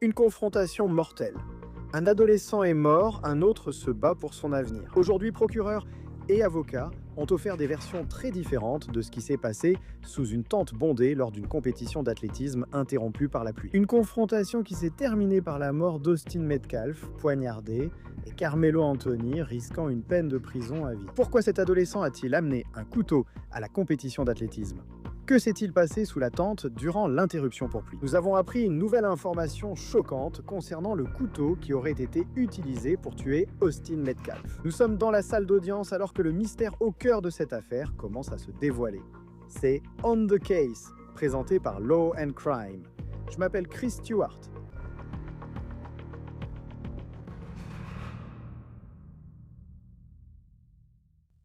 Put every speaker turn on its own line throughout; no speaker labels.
Une confrontation mortelle. Un adolescent est mort, un autre se bat pour son avenir. Aujourd'hui, procureurs et avocats ont offert des versions très différentes de ce qui s'est passé sous une tente bondée lors d'une compétition d'athlétisme interrompue par la pluie. Une confrontation qui s'est terminée par la mort d'Austin Metcalf, poignardé, et Carmelo Anthony risquant une peine de prison à vie. Pourquoi cet adolescent a-t-il amené un couteau à la compétition d'athlétisme ? Que s'est-il passé sous la tente durant l'interruption pour pluie? Nous avons appris une nouvelle information choquante concernant le couteau qui aurait été utilisé pour tuer Austin Metcalf. Nous sommes dans la salle d'audience alors que le mystère au cœur de cette affaire commence à se dévoiler. C'est On the Case, présenté par Law and Crime. Je m'appelle Chris Stewart.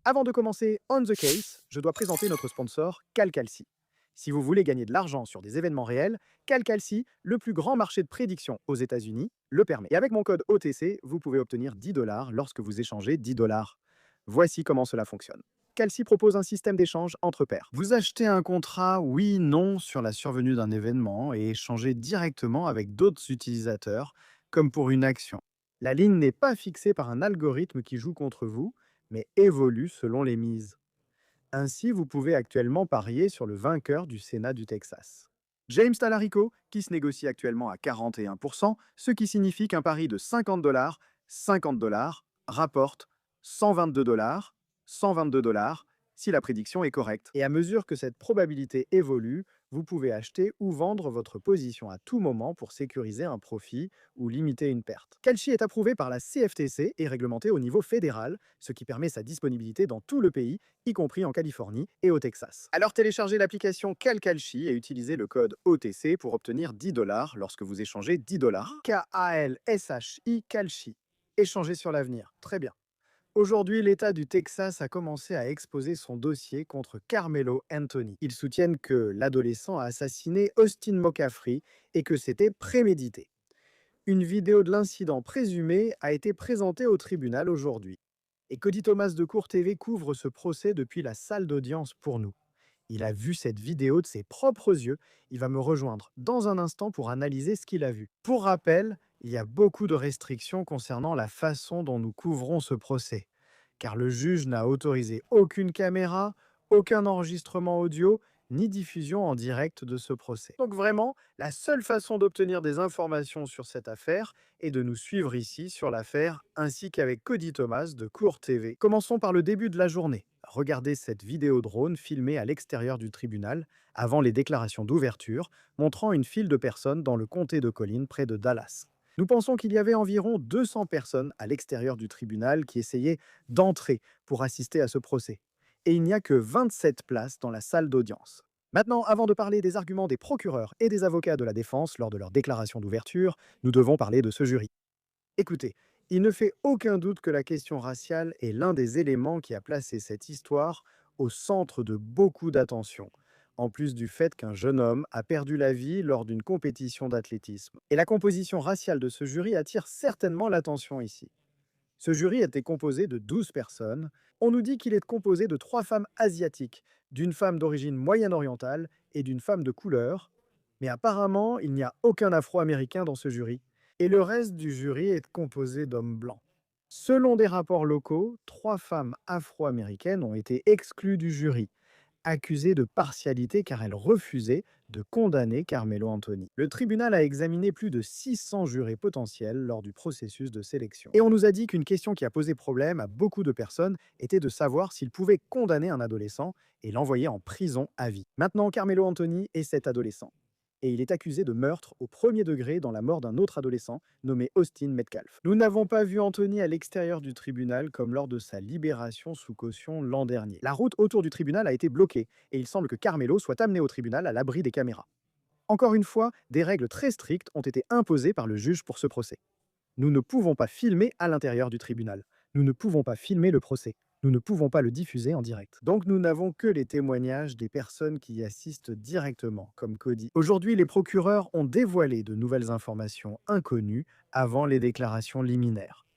Avant de commencer On the Case, je dois présenter notre sponsor CalCalci. Si vous voulez gagner de l'argent sur des événements réels, CalCalci, le plus grand marché de prédiction aux États-Unis, le permet. Et avec mon code OTC, vous pouvez obtenir 10 $ lorsque vous échangez 10 $. Voici comment cela fonctionne. Calci propose un système d'échange entre pairs. Vous achetez un contrat oui, non sur la survenue d'un événement et échangez directement avec d'autres utilisateurs, comme pour une action. La ligne n'est pas fixée par un algorithme qui joue contre vous, mais évolue selon les mises. Ainsi, vous pouvez actuellement parier sur le vainqueur du Sénat du Texas. James Talarico, qui se négocie actuellement à 41%, ce qui signifie qu'un pari de 50 $, rapporte 122 $, 122 $ si la prédiction est correcte. Et à mesure que cette probabilité évolue, vous pouvez acheter ou vendre votre position à tout moment pour sécuriser un profit ou limiter une perte. Calci est approuvé par la CFTC et réglementé au niveau fédéral, ce qui permet sa disponibilité dans tout le pays, y compris en Californie et au Texas. Alors téléchargez l'application CalCalci et utilisez le code OTC pour obtenir 10 $ lorsque vous échangez 10 $. K-A-L-S-H-I Calci. Échangez sur l'avenir. Très bien. Aujourd'hui, l'État du Texas a commencé à exposer son dossier contre Carmelo Anthony. Ils soutiennent que l'adolescent a assassiné Austin McCaffrey et que c'était prémédité. Une vidéo de l'incident présumé a été présentée au tribunal aujourd'hui. Et Cody Thomas de Cour TV couvre ce procès depuis la salle d'audience pour nous. Il a vu cette vidéo de ses propres yeux. Il va me rejoindre dans un instant pour analyser ce qu'il a vu. Pour rappel, il y a beaucoup de restrictions concernant la façon dont nous couvrons ce procès, car le juge n'a autorisé aucune caméra, aucun enregistrement audio, ni diffusion en direct de ce procès. Donc vraiment, la seule façon d'obtenir des informations sur cette affaire est de nous suivre ici sur l'affaire, ainsi qu'avec Cody Thomas de Cour TV. Commençons par le début de la journée. Regardez cette vidéo drone filmée à l'extérieur du tribunal, avant les déclarations d'ouverture, montrant une file de personnes dans le comté de Collin, près de Dallas. Nous pensons qu'il y avait environ 200 personnes à l'extérieur du tribunal qui essayaient d'entrer pour assister à ce procès. Et il n'y a que 27 places dans la salle d'audience. Maintenant, avant de parler des arguments des procureurs et des avocats de la défense lors de leur déclaration d'ouverture, nous devons parler de ce jury. Écoutez, il ne fait aucun doute que la question raciale est l'un des éléments qui a placé cette histoire au centre de beaucoup d'attention, en plus du fait qu'un jeune homme a perdu la vie lors d'une compétition d'athlétisme. Et la composition raciale de ce jury attire certainement l'attention ici. Ce jury était composé de 12 personnes. On nous dit qu'il est composé de 3 femmes asiatiques, d'une femme d'origine moyen-orientale et d'une femme de couleur, mais apparemment, il n'y a aucun Afro-Américain dans ce jury, et le reste du jury est composé d'hommes blancs. Selon des rapports locaux, 3 femmes afro-américaines ont été exclues du jury, accusées de partialité car elles refusaient de condamner Carmelo Anthony. Le tribunal a examiné plus de 600 jurés potentiels lors du processus de sélection. Et on nous a dit qu'une question qui a posé problème à beaucoup de personnes était de savoir s'ils pouvaient condamner un adolescent et l'envoyer en prison à vie. Maintenant, Carmelo Anthony est cet adolescent. Et il est accusé de meurtre au premier degré dans la mort d'un autre adolescent nommé Austin Metcalf. Nous n'avons pas vu Anthony à l'extérieur du tribunal comme lors de sa libération sous caution l'an dernier. La route autour du tribunal a été bloquée et il semble que Carmelo soit amené au tribunal à l'abri des caméras. Encore une fois, des règles très strictes ont été imposées par le juge pour ce procès. Nous ne pouvons pas filmer à l'intérieur du tribunal. Nous ne pouvons pas filmer le procès. Nous ne pouvons pas le diffuser en direct. Donc nous n'avons que les témoignages des personnes qui y assistent directement, comme Cody. Aujourd'hui, les procureurs ont dévoilé de nouvelles informations inconnues avant les déclarations liminaires.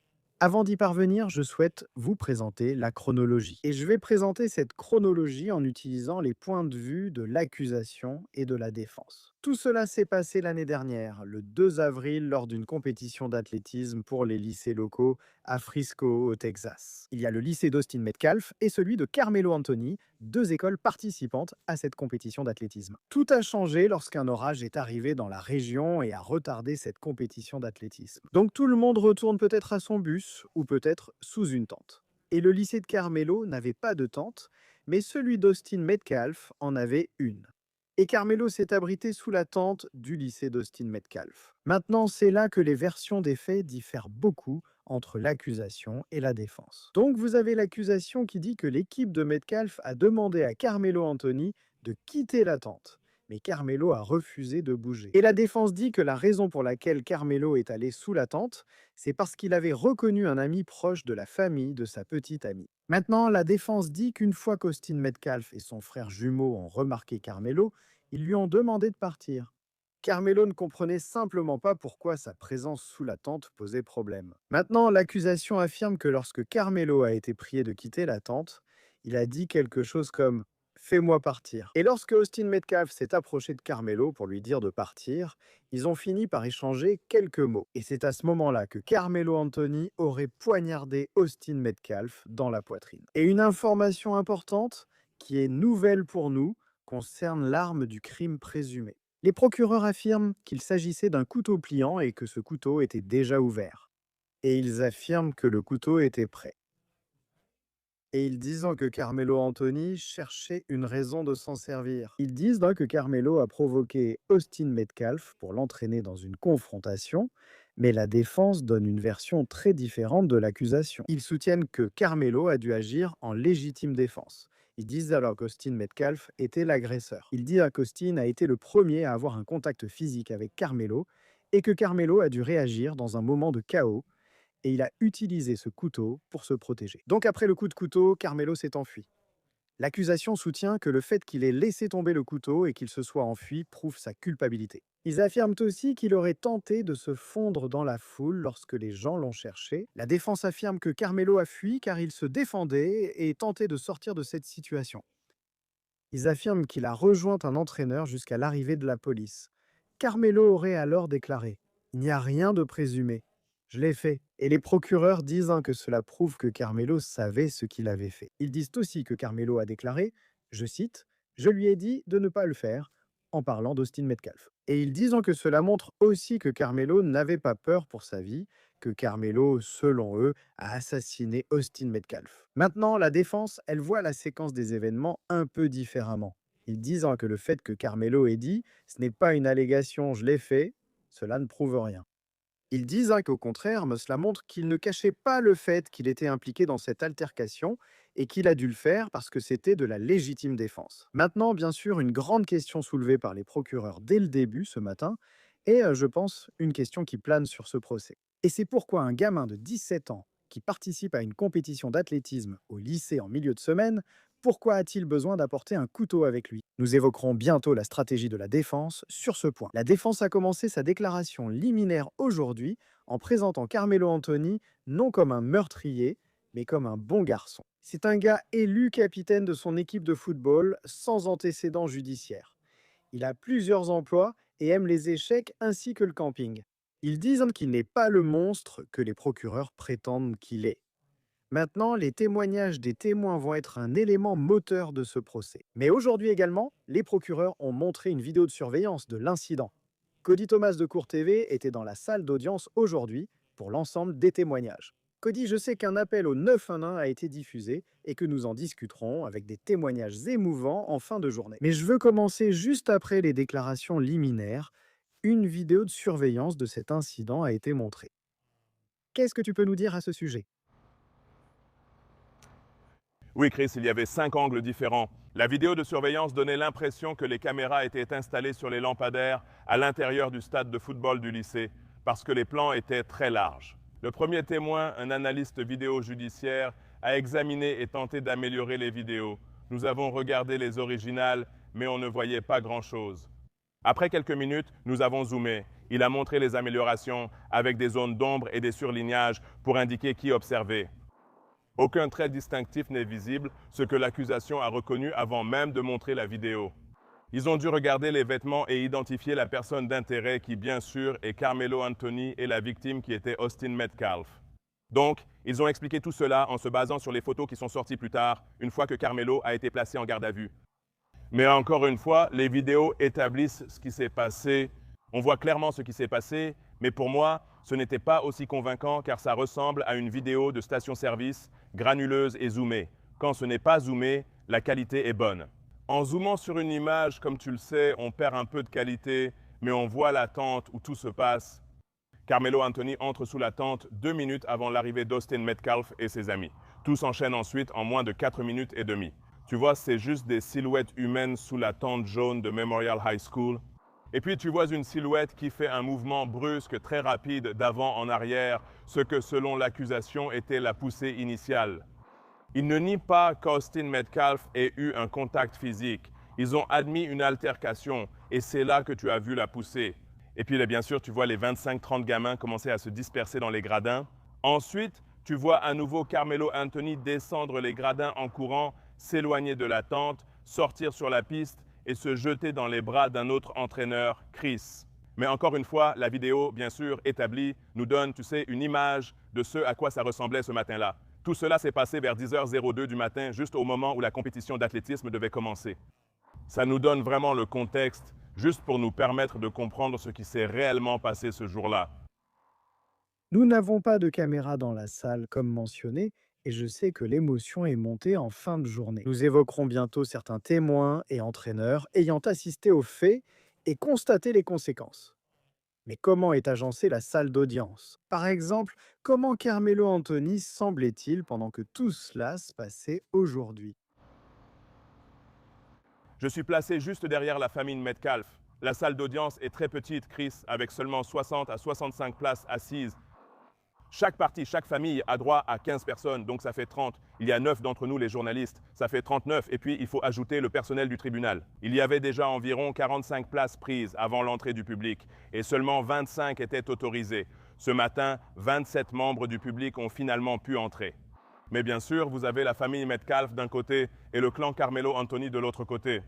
Avant d'y parvenir, je souhaite vous présenter la chronologie. Et je vais présenter cette chronologie en utilisant les points de vue de l'accusation et de la défense. Tout cela s'est passé l'année dernière, le 2 avril, lors d'une compétition d'athlétisme pour les lycées locaux à Frisco, au Texas. Il y a le lycée d'Austin Metcalf et celui de Carmelo Anthony, deux écoles participantes à cette compétition d'athlétisme. Tout a changé lorsqu'un orage est arrivé dans la région et a retardé cette compétition d'athlétisme. Donc tout le monde retourne peut-être à son bus ou peut-être sous une tente. Et le lycée de Carmelo n'avait pas de tente, mais celui d'Austin Metcalf en avait une. Et Carmelo s'est abrité sous la tente du lycée d'Austin Metcalf. Maintenant, c'est là que les versions des faits diffèrent beaucoup entre l'accusation et la défense. Donc vous avez l'accusation qui dit que l'équipe de Metcalf a demandé à Carmelo Anthony de quitter la tente. Mais Carmelo a refusé de bouger. Et la défense dit que la raison pour laquelle Carmelo est allé sous la tente, c'est parce qu'il avait reconnu un ami proche de la famille de sa petite amie. Maintenant, la défense dit qu'une fois qu'Austin Metcalf et son frère jumeau ont remarqué Carmelo, ils lui ont demandé de partir. Carmelo ne comprenait simplement pas pourquoi sa présence sous la tente posait problème. Maintenant, l'accusation affirme que lorsque Carmelo a été prié de quitter la tente, il a dit quelque chose comme Fais-moi partir. Et lorsque Austin Metcalf s'est approché de Carmelo pour lui dire de partir, ils ont fini par échanger quelques mots. Et c'est à ce moment-là que Carmelo Anthony aurait poignardé Austin Metcalf dans la poitrine. Et une information importante, qui est nouvelle pour nous, concerne l'arme du crime présumé. Les procureurs affirment qu'il s'agissait d'un couteau pliant et que ce couteau était déjà ouvert. Et ils affirment que le couteau était prêt. Et ils disent que Carmelo Anthony cherchait une raison de s'en servir. Ils disent que Carmelo a provoqué Austin Metcalf pour l'entraîner dans une confrontation, mais la défense donne une version très différente de l'accusation. Ils soutiennent que Carmelo a dû agir en légitime défense. Ils disent alors qu'Austin Metcalf était l'agresseur. Ils disent qu'Austin a été le premier à avoir un contact physique avec Carmelo et que Carmelo a dû réagir dans un moment de chaos et il a utilisé ce couteau pour se protéger. Donc après le coup de couteau, Carmelo s'est enfui. L'accusation soutient que le fait qu'il ait laissé tomber le couteau et qu'il se soit enfui prouve sa culpabilité. Ils affirment aussi qu'il aurait tenté de se fondre dans la foule lorsque les gens l'ont cherché. La défense affirme que Carmelo a fui car il se défendait et tentait de sortir de cette situation. Ils affirment qu'il a rejoint un entraîneur jusqu'à l'arrivée de la police. Carmelo aurait alors déclaré « Il n'y a rien de présumé. Je l'ai fait. » Et les procureurs disent que cela prouve que Carmelo savait ce qu'il avait fait. Ils disent aussi que Carmelo a déclaré, je cite, « Je lui ai dit de ne pas le faire », en parlant d'Austin Metcalf. Et ils disent que cela montre aussi que Carmelo n'avait pas peur pour sa vie, que Carmelo, selon eux, a assassiné Austin Metcalf. Maintenant, la défense, elle voit la séquence des événements un peu différemment. Ils disent que le fait que Carmelo ait dit « ce n'est pas une allégation, je l'ai fait », cela ne prouve rien. Ils disent qu'au contraire, cela montre qu'il ne cachait pas le fait qu'il était impliqué dans cette altercation et qu'il a dû le faire parce que c'était de la légitime défense. Maintenant, bien sûr, une grande question soulevée par les procureurs dès le début ce matin est, je pense, une question qui plane sur ce procès. Et c'est pourquoi un gamin de 17 ans qui participe à une compétition d'athlétisme au lycée en milieu de semaine, pourquoi a-t-il besoin d'apporter un couteau avec lui? Nous évoquerons bientôt la stratégie de la défense sur ce point. La défense a commencé sa déclaration liminaire aujourd'hui en présentant Carmelo Anthony non comme un meurtrier, mais comme un bon garçon. C'est un gars élu capitaine de son équipe de football sans antécédent judiciaire. Il a plusieurs emplois et aime les échecs ainsi que le camping. Ils disent qu'il n'est pas le monstre que les procureurs prétendent qu'il est. Maintenant, les témoignages des témoins vont être un élément moteur de ce procès. Mais aujourd'hui également, les procureurs ont montré une vidéo de surveillance de l'incident. Cody Thomas de Cour TV était dans la salle d'audience aujourd'hui pour l'ensemble des témoignages. Cody, je sais qu'un appel au 911 a été diffusé et que nous en discuterons avec des témoignages émouvants en fin de journée. Mais je veux commencer juste après les déclarations liminaires. Une vidéo de surveillance de cet incident a été montrée. Qu'est-ce que tu peux nous dire à ce sujet?
Oui, Chris, il y avait 5 angles différents. La vidéo de surveillance donnait l'impression que les caméras étaient installées sur les lampadaires à l'intérieur du stade de football du lycée, parce que les plans étaient très larges. Le premier témoin, un analyste vidéo judiciaire, a examiné et tenté d'améliorer les vidéos. Nous avons regardé les originales, mais on ne voyait pas grand-chose. Après quelques minutes, nous avons zoomé. Il a montré les améliorations avec des zones d'ombre et des surlignages pour indiquer qui observait. Aucun trait distinctif n'est visible, ce que l'accusation a reconnu avant même de montrer la vidéo. Ils ont dû regarder les vêtements et identifier la personne d'intérêt qui, bien sûr, est Carmelo Anthony et la victime qui était Austin Metcalf. Donc, ils ont expliqué tout cela en se basant sur les photos qui sont sorties plus tard, une fois que Carmelo a été placé en garde à vue. Mais encore une fois, les vidéos établissent ce qui s'est passé. On voit clairement ce qui s'est passé, mais pour moi, ce n'était pas aussi convaincant car ça ressemble à une vidéo de station-service granuleuse et zoomée. Quand ce n'est pas zoomé, la qualité est bonne. En zoomant sur une image, comme tu le sais, on perd un peu de qualité, mais on voit la tente où tout se passe. Carmelo Anthony entre sous la tente 2 minutes avant l'arrivée d'Austin Metcalf et ses amis. Tout s'enchaîne ensuite en moins de 4 minutes et demie. Tu vois, c'est juste des silhouettes humaines sous la tente jaune de Memorial High School. Et puis tu vois une silhouette qui fait un mouvement brusque, très rapide, d'avant en arrière, ce que selon l'accusation était la poussée initiale. Ils ne nient pas qu'Austin Metcalf ait eu un contact physique. Ils ont admis une altercation et c'est là que tu as vu la poussée. Et puis bien sûr, tu vois les 25-30 gamins commencer à se disperser dans les gradins. Ensuite, tu vois à nouveau Carmelo Anthony descendre les gradins en courant, s'éloigner de la tente, sortir sur la piste et se jeter dans les bras d'un autre entraîneur, Chris. Mais encore une fois, la vidéo, bien sûr, établie, nous donne, tu sais, une image de ce à quoi ça ressemblait ce matin-là. Tout cela s'est passé vers 10h02 du matin, juste au moment où la compétition d'athlétisme devait commencer. Ça nous donne vraiment le contexte, juste pour nous permettre de comprendre ce qui s'est réellement passé ce jour-là.
Nous n'avons pas de caméra dans la salle, comme mentionné, et je sais que l'émotion est montée en fin de journée. Nous évoquerons bientôt certains témoins et entraîneurs ayant assisté aux faits et constaté les conséquences. Mais comment est agencée la salle d'audience? Par exemple, comment Carmelo Anthony semblait-il pendant que tout cela se passait aujourd'hui?
Je suis placé juste derrière la famille Metcalf. La salle d'audience est très petite, Chris, avec seulement 60 à 65 places assises. Chaque partie, chaque famille a droit à 15 personnes, donc ça fait 30. Il y a 9 d'entre nous, les journalistes, ça fait 39. Et puis, il faut ajouter le personnel du tribunal. Il y avait déjà environ 45 places prises avant l'entrée du public et seulement 25 étaient autorisées. Ce matin, 27 membres du public ont finalement pu entrer. Mais bien sûr, vous avez la famille Metcalf d'un côté et le clan Carmelo Anthony de l'autre côté.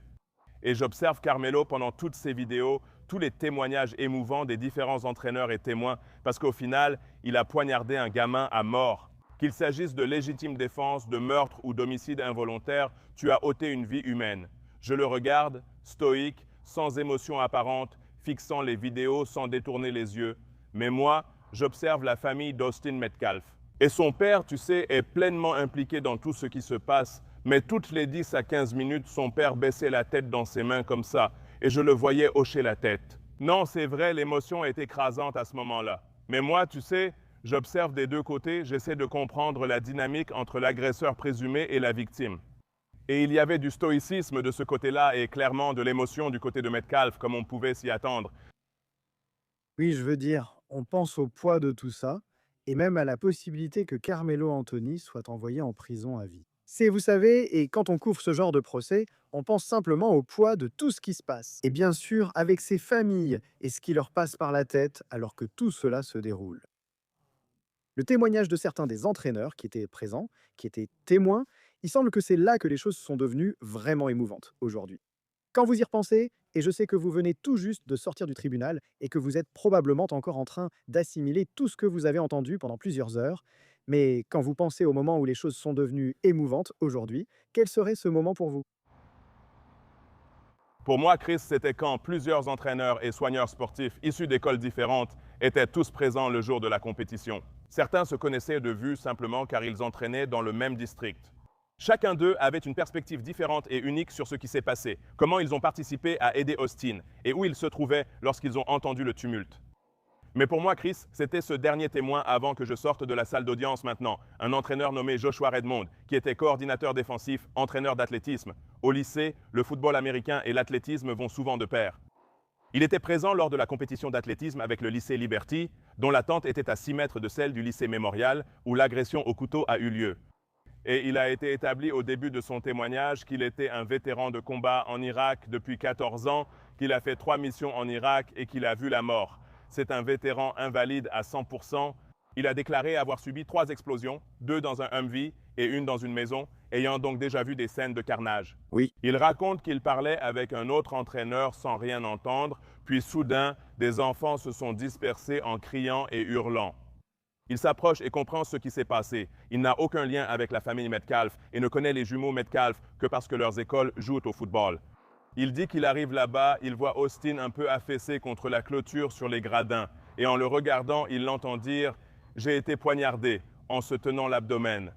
Et j'observe Carmelo pendant toutes ces vidéos, tous les témoignages émouvants des différents entraîneurs et témoins, parce qu'au final, il a poignardé un gamin à mort. Qu'il s'agisse de légitime défense, de meurtre ou d'homicide involontaire, tu as ôté une vie humaine. Je le regarde, stoïque, sans émotion apparente, fixant les vidéos sans détourner les yeux. Mais moi, j'observe la famille d'Austin Metcalf. Et son père, tu sais, est pleinement impliqué dans tout ce qui se passe. Mais toutes les 10 à 15 minutes, son père baissait la tête dans ses mains comme ça, et je le voyais hocher la tête. Non, c'est vrai, l'émotion est écrasante à ce moment-là. Mais moi, tu sais, j'observe des deux côtés, j'essaie de comprendre la dynamique entre l'agresseur présumé et la victime. Et il y avait du stoïcisme de ce côté-là et clairement de l'émotion du côté de Metcalf, comme on pouvait s'y attendre.
Oui, je veux dire, on pense au poids de tout ça, et même à la possibilité que Carmelo Anthony soit envoyé en prison à vie. C'est, vous savez, et quand on couvre ce genre de procès, on pense simplement au poids de tout ce qui se passe. Et bien sûr, avec ses familles et ce qui leur passe par la tête alors que tout cela se déroule. Le témoignage de certains des entraîneurs qui étaient présents, qui étaient témoins, il semble que c'est là que les choses sont devenues vraiment émouvantes aujourd'hui. Quand vous y repensez, et je sais que vous venez tout juste de sortir du tribunal et que vous êtes probablement encore en train d'assimiler tout ce que vous avez entendu pendant plusieurs heures, mais quand vous pensez au moment où les choses sont devenues émouvantes aujourd'hui, quel serait ce moment pour vous?
Pour moi, Chris, c'était quand plusieurs entraîneurs et soigneurs sportifs issus d'écoles différentes étaient tous présents le jour de la compétition. Certains se connaissaient de vue simplement car ils entraînaient dans le même district. Chacun d'eux avait une perspective différente et unique sur ce qui s'est passé, comment ils ont participé à aider Austin et où ils se trouvaient lorsqu'ils ont entendu le tumulte. Mais pour moi, Chris, c'était ce dernier témoin avant que je sorte de la salle d'audience maintenant, un entraîneur nommé Joshua Redmond, qui était coordinateur défensif, entraîneur d'athlétisme. Au lycée, le football américain et l'athlétisme vont souvent de pair. Il était présent lors de la compétition d'athlétisme avec le lycée Liberty, dont la tente était à 6 mètres de celle du lycée Mémorial, où l'agression au couteau a eu lieu. Et il a été établi au début de son témoignage qu'il était un vétéran de combat en Irak depuis 14 ans, qu'il a fait 3 missions en Irak et qu'il a vu la mort. C'est un vétéran invalide à 100%. Il a déclaré avoir subi 3 explosions, 2 dans un Humvee et une dans une maison, ayant donc déjà vu des scènes de carnage.
Oui.
Il raconte qu'il parlait avec un autre entraîneur sans rien entendre, puis soudain, des enfants se sont dispersés en criant et hurlant. Il s'approche et comprend ce qui s'est passé. Il n'a aucun lien avec la famille Metcalf et ne connaît les jumeaux Metcalf que parce que leurs écoles jouent au football. Il dit qu'il arrive là-bas, il voit Austin un peu affaissé contre la clôture sur les gradins et en le regardant, il l'entend dire « J'ai été poignardé » en se tenant l'abdomen.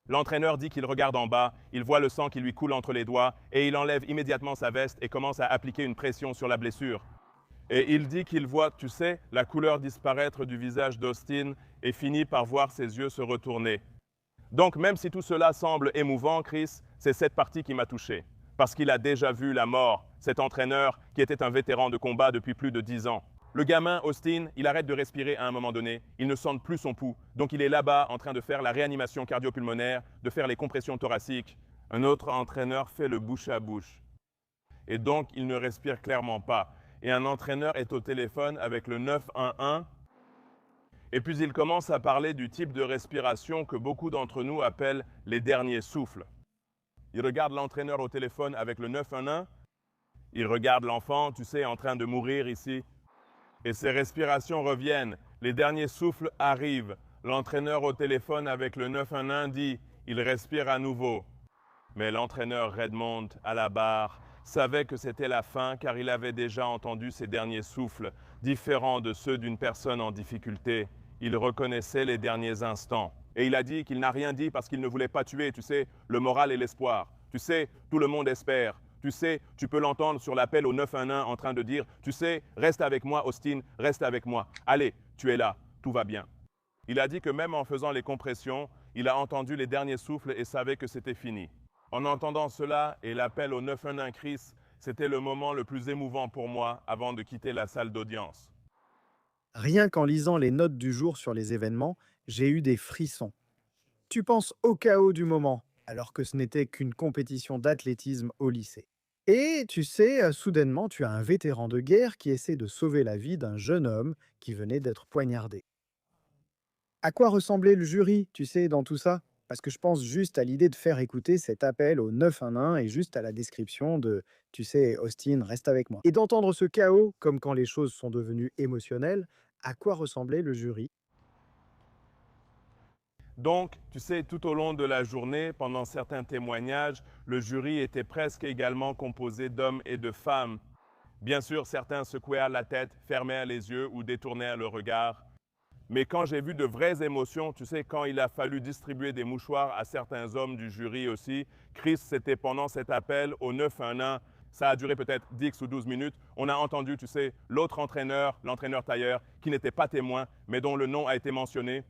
L'entraîneur dit qu'il regarde en bas, il voit le sang qui lui coule entre les doigts et il enlève immédiatement sa veste et commence à appliquer une pression sur la blessure. Et il dit qu'il voit, tu sais, la couleur disparaître du visage d'Austin et finit par voir ses yeux se retourner. Donc, même si tout cela semble émouvant, Chris, c'est cette partie qui m'a touché. Parce qu'il a déjà vu la mort, cet entraîneur qui était un vétéran de combat depuis plus de 10 ans. Le gamin, Austin, il arrête de respirer à un moment donné, il ne sente plus son pouls. Donc, il est là-bas en train de faire la réanimation cardio-pulmonaire, de faire les compressions thoraciques. Un autre entraîneur fait le bouche à bouche. Et donc, il ne respire clairement pas. Et un entraîneur est au téléphone avec le 911. Et puis il commence à parler du type de respiration que beaucoup d'entre nous appellent les derniers souffles. Il regarde l'entraîneur au téléphone avec le 911. Il regarde l'enfant, tu sais, en train de mourir ici. Et ses respirations reviennent. Les derniers souffles arrivent. L'entraîneur au téléphone avec le 911 dit « Il respire à nouveau ». Mais l'entraîneur Redmond, à la barre, savait que c'était la fin car il avait déjà entendu ses derniers souffles, différents de ceux d'une personne en difficulté. Il reconnaissait les derniers instants. Et il a dit qu'il n'a rien dit parce qu'il ne voulait pas tuer, tu sais, le moral et l'espoir. Tu sais, tout le monde espère. Tu sais, tu peux l'entendre sur l'appel au 911 en train de dire « Tu sais, reste avec moi, Austin, reste avec moi. Allez, tu es là, tout va bien. » Il a dit que même en faisant les compressions, il a entendu les derniers souffles et savait que c'était fini. En entendant cela et l'appel au 911 Chris, c'était le moment le plus émouvant pour moi avant de quitter la salle d'audience.
Rien qu'en lisant les notes du jour sur les événements, j'ai eu des frissons. Tu penses au chaos du moment, alors que ce n'était qu'une compétition d'athlétisme au lycée. Et tu sais, soudainement, tu as un vétéran de guerre qui essaie de sauver la vie d'un jeune homme qui venait d'être poignardé. À quoi ressemblait le jury, tu sais, dans tout ça? Parce que je pense juste à l'idée de faire écouter cet appel au 911 et juste à la description de, tu sais, Austin, reste avec moi. Et d'entendre ce chaos, comme quand les choses sont devenues émotionnelles, à quoi ressemblait le jury?
Donc, tu sais, tout au long de la journée, pendant certains témoignages, le jury était presque également composé d'hommes et de femmes. Bien sûr, certains secouèrent la tête, fermèrent les yeux ou détournèrent le regard. Mais quand j'ai vu de vraies émotions, tu sais, quand il a fallu distribuer des mouchoirs à certains hommes du jury aussi, Chris, c'était pendant cet appel au 911, ça a duré peut-être 10 ou 12 minutes, on a entendu, tu sais, l'autre entraîneur, l'entraîneur tailleur, qui n'était pas témoin, mais dont le nom a été mentionné.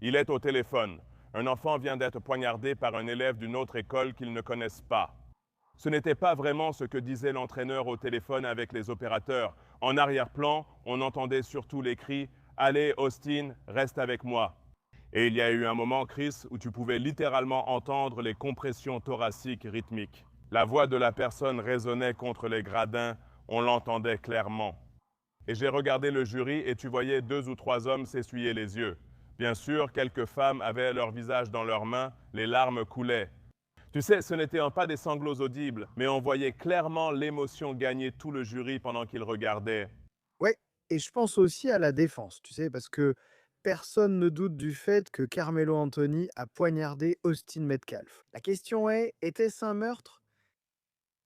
Il est au téléphone. Un enfant vient d'être poignardé par un élève d'une autre école qu'ils ne connaissent pas. Ce n'était pas vraiment ce que disait l'entraîneur au téléphone avec les opérateurs. En arrière-plan, on entendait surtout les cris « Allez, Austin, reste avec moi ». Et il y a eu un moment, Chris, où tu pouvais littéralement entendre les compressions thoraciques rythmiques. La voix de la personne résonnait contre les gradins, on l'entendait clairement. Et j'ai regardé le jury et tu voyais 2 ou 3 hommes s'essuyer les yeux. Bien sûr, quelques femmes avaient leur visage dans leurs mains, les larmes coulaient. Tu sais, ce n'étaient pas des sanglots audibles, mais on voyait clairement l'émotion gagner tout le jury pendant qu'ils regardaient.
Ouais, et je pense aussi à la défense, tu sais, parce que personne ne doute du fait que Carmelo Anthony a poignardé Austin Metcalf. La question est, était-ce un meurtre?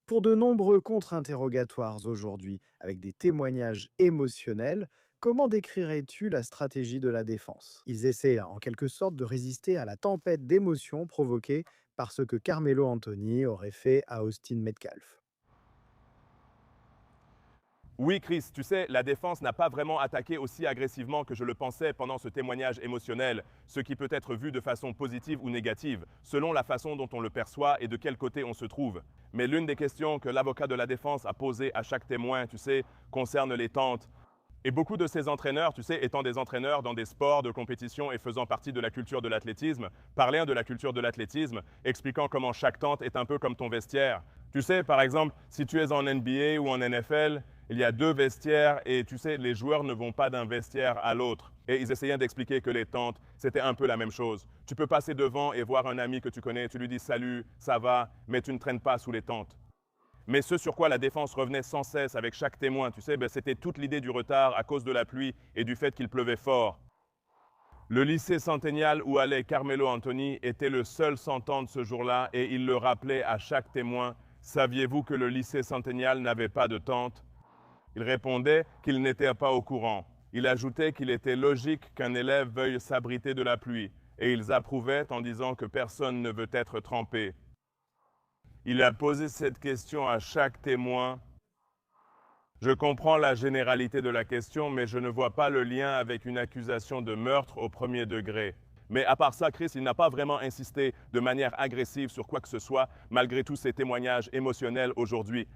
Pour de nombreux contre-interrogatoires aujourd'hui, avec des témoignages émotionnels, comment décrirais-tu la stratégie de la défense? Ils essaient en quelque sorte de résister à la tempête d'émotions provoquée par ce que Carmelo Anthony aurait fait à Austin Metcalf.
Oui, Chris, tu sais, la défense n'a pas vraiment attaqué aussi agressivement que je le pensais pendant ce témoignage émotionnel, ce qui peut être vu de façon positive ou négative, selon la façon dont on le perçoit et de quel côté on se trouve. Mais l'une des questions que l'avocat de la défense a posées à chaque témoin, tu sais, concerne les tentes. Et beaucoup de ces entraîneurs, tu sais, étant des entraîneurs dans des sports de compétition et faisant partie de la culture de l'athlétisme, parlaient de la culture de l'athlétisme, expliquant comment chaque tente est un peu comme ton vestiaire. Tu sais, par exemple, si tu es en NBA ou en NFL, il y a 2 vestiaires et tu sais, les joueurs ne vont pas d'un vestiaire à l'autre. Et ils essayaient d'expliquer que les tentes, c'était un peu la même chose. Tu peux passer devant et voir un ami que tu connais, tu lui dis salut, ça va, mais tu ne traînes pas sous les tentes. Mais ce sur quoi la défense revenait sans cesse avec chaque témoin, tu sais, c'était toute l'idée du retard à cause de la pluie et du fait qu'il pleuvait fort. Le lycée Centennial où allait Carmelo Anthony était le seul sans tente ce jour-là et il le rappelait à chaque témoin. Saviez-vous que le lycée Centennial n'avait pas de tente? Il répondait qu'il n'était pas au courant. Il ajoutait qu'il était logique qu'un élève veuille s'abriter de la pluie et ils approuvaient en disant que personne ne veut être trempé. Il a posé cette question à chaque témoin. Je comprends la généralité de la question, mais je ne vois pas le lien avec une accusation de meurtre au premier degré. Mais à part ça, Chris, il n'a pas vraiment insisté de manière agressive sur quoi que ce soit, malgré tous ces témoignages émotionnels aujourd'hui.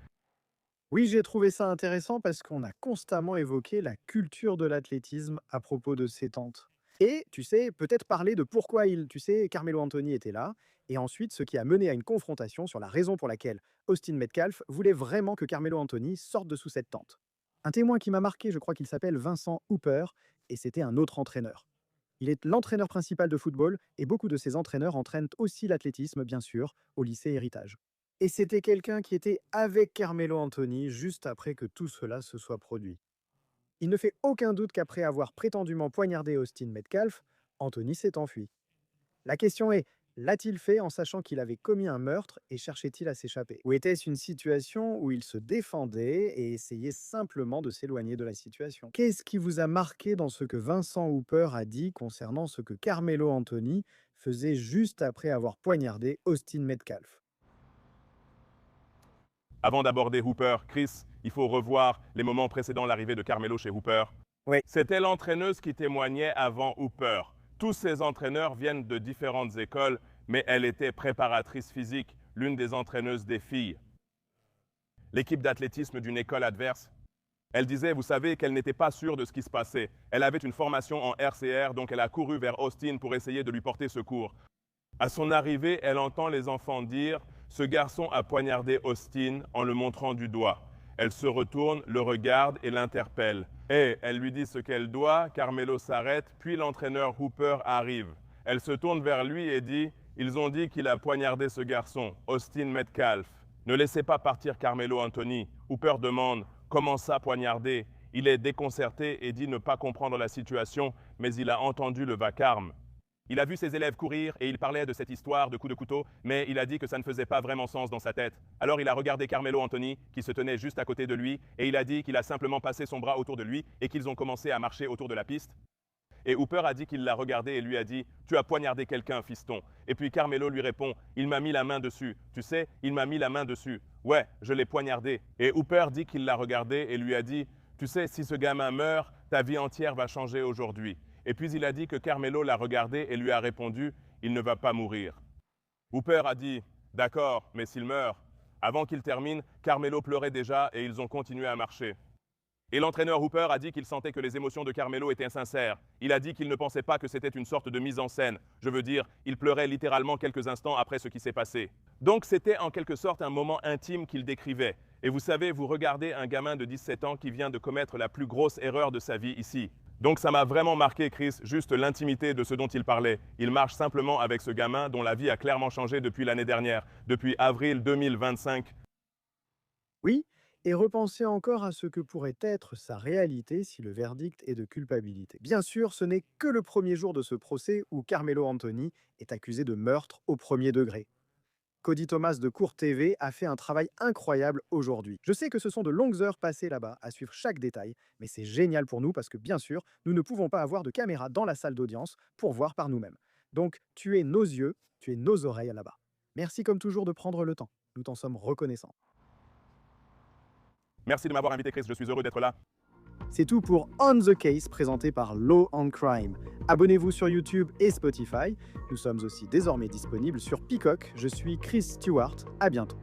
Oui, j'ai trouvé ça intéressant parce qu'on a constamment évoqué la culture de l'athlétisme à propos de ces tentes. Et, tu sais, peut-être parler de pourquoi Carmelo Anthony était là, et ensuite ce qui a mené à une confrontation sur la raison pour laquelle Austin Metcalf voulait vraiment que Carmelo Anthony sorte de sous cette tente. Un témoin qui m'a marqué, je crois qu'il s'appelle Vincent Hooper, et c'était un autre entraîneur. Il est l'entraîneur principal de football, et beaucoup de ses entraîneurs entraînent aussi l'athlétisme, bien sûr, au lycée Héritage. Et c'était quelqu'un qui était avec Carmelo Anthony juste après que tout cela se soit produit. Il ne fait aucun doute qu'après avoir prétendument poignardé Austin Metcalf, Anthony s'est enfui. La question est, l'a-t-il fait en sachant qu'il avait commis un meurtre et cherchait-il à s'échapper? Ou était-ce une situation où il se défendait et essayait simplement de s'éloigner de la situation? Qu'est-ce qui vous a marqué dans ce que Vincent Hooper a dit concernant ce que Carmelo Anthony faisait juste après avoir poignardé Austin Metcalf?
Avant d'aborder Hooper, Chris, il faut revoir les moments précédant l'arrivée de Carmelo chez Hooper.
Oui.
C'était l'entraîneuse qui témoignait avant Hooper. Tous ces entraîneurs viennent de différentes écoles, mais elle était préparatrice physique, l'une des entraîneuses des filles. L'équipe d'athlétisme d'une école adverse, elle disait, vous savez, qu'elle n'était pas sûre de ce qui se passait. Elle avait une formation en RCR, donc elle a couru vers Austin pour essayer de lui porter secours. À son arrivée, elle entend les enfants dire « Ce garçon a poignardé Austin en le montrant du doigt ». Elle se retourne, le regarde et l'interpelle. Et elle lui dit ce qu'elle doit, Carmelo s'arrête, puis l'entraîneur Hooper arrive. Elle se tourne vers lui et dit « Ils ont dit qu'il a poignardé ce garçon, Austin Metcalf. Ne laissez pas partir Carmelo Anthony. » Hooper demande « Comment ça poignarder ?» Il est déconcerté et dit ne pas comprendre la situation, mais il a entendu le vacarme. Il a vu ses élèves courir et il parlait de cette histoire de coups de couteau, mais il a dit que ça ne faisait pas vraiment sens dans sa tête. Alors il a regardé Carmelo Anthony, qui se tenait juste à côté de lui, et il a dit qu'il a simplement passé son bras autour de lui et qu'ils ont commencé à marcher autour de la piste. Et Hooper a dit qu'il l'a regardé et lui a dit « Tu as poignardé quelqu'un, fiston ». Et puis Carmelo lui répond « Il m'a mis la main dessus. Tu sais, il m'a mis la main dessus. Ouais, je l'ai poignardé. » Et Hooper dit qu'il l'a regardé et lui a dit « Tu sais, si ce gamin meurt, ta vie entière va changer aujourd'hui. » Et puis il a dit que Carmelo l'a regardé et lui a répondu « Il ne va pas mourir ». Hooper a dit « D'accord, mais s'il meurt ». Avant qu'il termine, Carmelo pleurait déjà et ils ont continué à marcher. Et l'entraîneur Hooper a dit qu'il sentait que les émotions de Carmelo étaient sincères. Il a dit qu'il ne pensait pas que c'était une sorte de mise en scène. Je veux dire, il pleurait littéralement quelques instants après ce qui s'est passé. Donc c'était en quelque sorte un moment intime qu'il décrivait. Et vous savez, vous regardez un gamin de 17 ans qui vient de commettre la plus grosse erreur de sa vie ici. Donc ça m'a vraiment marqué, Chris, juste l'intimité de ce dont il parlait. Il marche simplement avec ce gamin dont la vie a clairement changé depuis l'année dernière, depuis avril 2025.
Oui, et repensez encore à ce que pourrait être sa réalité si le verdict est de culpabilité. Bien sûr, ce n'est que le premier jour de ce procès où Carmelo Anthony est accusé de meurtre au premier degré. Cody Thomas de Court TV a fait un travail incroyable aujourd'hui. Je sais que ce sont de longues heures passées là-bas à suivre chaque détail, mais c'est génial pour nous parce que bien sûr, nous ne pouvons pas avoir de caméra dans la salle d'audience pour voir par nous-mêmes. Donc, tu es nos yeux, tu es nos oreilles là-bas. Merci comme toujours de prendre le temps. Nous t'en sommes reconnaissants.
Merci de m'avoir invité, Chris, je suis heureux d'être là.
C'est tout pour On the Case présenté par Law and Crime. Abonnez-vous sur YouTube et Spotify. Nous sommes aussi désormais disponibles sur Peacock. Je suis Chris Stewart. À bientôt.